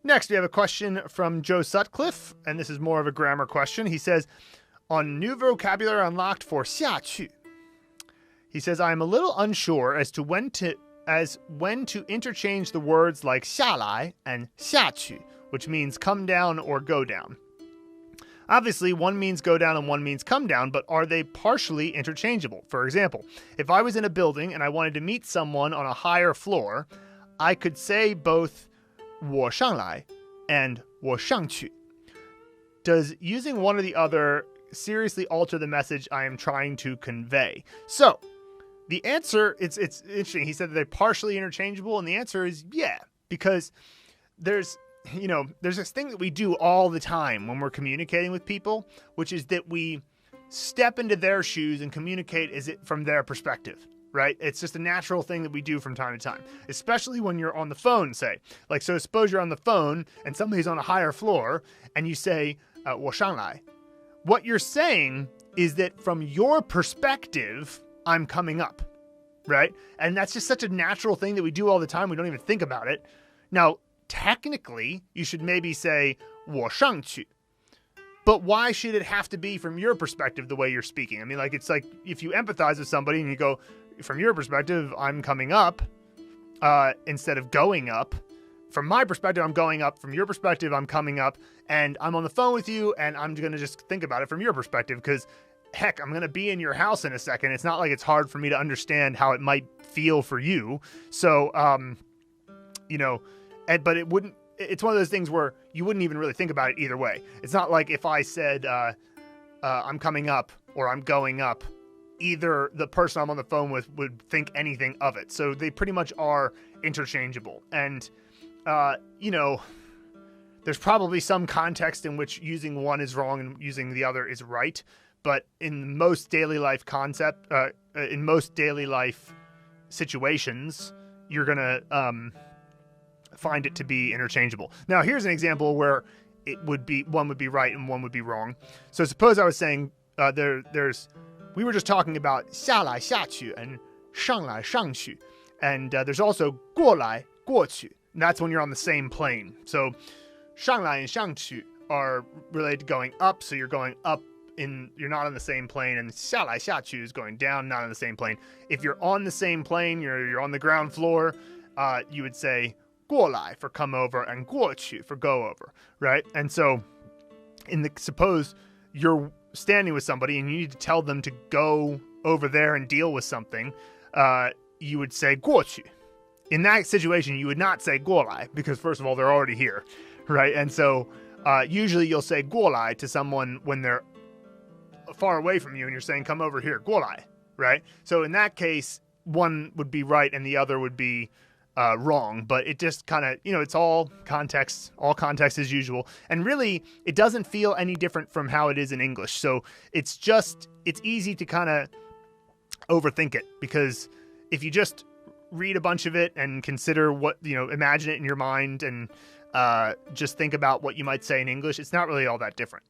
Next, we have a question from Joe Sutcliffe, and this is more of a grammar question. He says, on new vocabulary unlocked for 下去. He says, I am a little unsure as to when to interchange the words like 下来 and 下去, which means come down or go down. Obviously, one means go down and one means come down, but are they partially interchangeable? For example, if I was in a building and I wanted to meet someone on a higher floor, I could say both 我上来 and 我上去. Does using one or the other seriously alter the message I am trying to convey? So, the answer, it's interesting. He said that they're partially interchangeable, and the answer is yeah, because there's this thing that we do all the time when we're communicating with people, which is that we step into their shoes and communicate from their perspective, right? It's just a natural thing that we do from time to time, especially when you're on the phone, say. Like, so suppose you're on the phone and somebody's on a higher floor and you say, 我上来. What you're saying is that from your perspective, I'm coming up, right? And that's just such a natural thing that we do all the time. We don't even think about it. Now, technically, you should maybe say 我上去. But why should it have to be from your perspective the way you're speaking? I mean, like, it's like if you empathize with somebody and you go, from your perspective, I'm coming up, instead of going up. From my perspective, I'm going up. From your perspective, I'm coming up. And I'm on the phone with you, and I'm going to just think about it from your perspective because, heck, I'm going to be in your house in a second. It's not like it's hard for me to understand how it might feel for you. So, but it wouldn't, it's one of those things where you wouldn't even really think about it either way. It's not like if I said, I'm coming up or I'm going up, either the person I'm on the phone with would think anything of it. So they pretty much are interchangeable. And, there's probably some context in which using one is wrong and using the other is right. But in most daily life in most daily life situations, you're going to find it to be interchangeable. Now, here's an example where one would be right and one would be wrong. So suppose I was saying we were just talking about 下来下去 and 上来上去. And there's also 过来过去. And that's when you're on the same plane. So 上来 and 上去 are related to going up. So you're going up, you're not on the same plane. And 下来下去 is going down, not on the same plane. If you're on the same plane, you're on the ground floor, you would say 过来 for come over and 过去 for go over, right? And so suppose you're standing with somebody and you need to tell them to go over there and deal with something, you would say 过去. In that situation, you would not say 过来because, first of all, they're already here, right? And so usually you'll say 过来 to someone when they're far away from you and you're saying, come over here, 过来, right? So in that case, one would be right and the other would be wrong, but it just kind of, it's all context as usual. And really, it doesn't feel any different from how it is in English. So it's easy to kind of overthink it because if you just read a bunch of it and consider imagine it in your mind and just think about what you might say in English, it's not really all that different.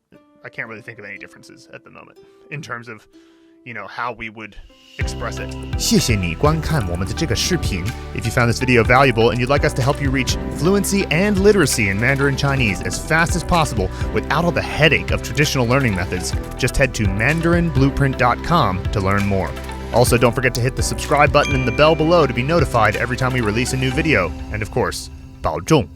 I can't really think of any differences at the moment in terms of how we would express it. 谢谢你观看我们的这个视频. If you found this video valuable and you'd like us to help you reach fluency and literacy in Mandarin Chinese as fast as possible without all the headache of traditional learning methods, just head to mandarinblueprint.com to learn more. Also, don't forget to hit the subscribe button and the bell below to be notified every time we release a new video. And of course, 保重.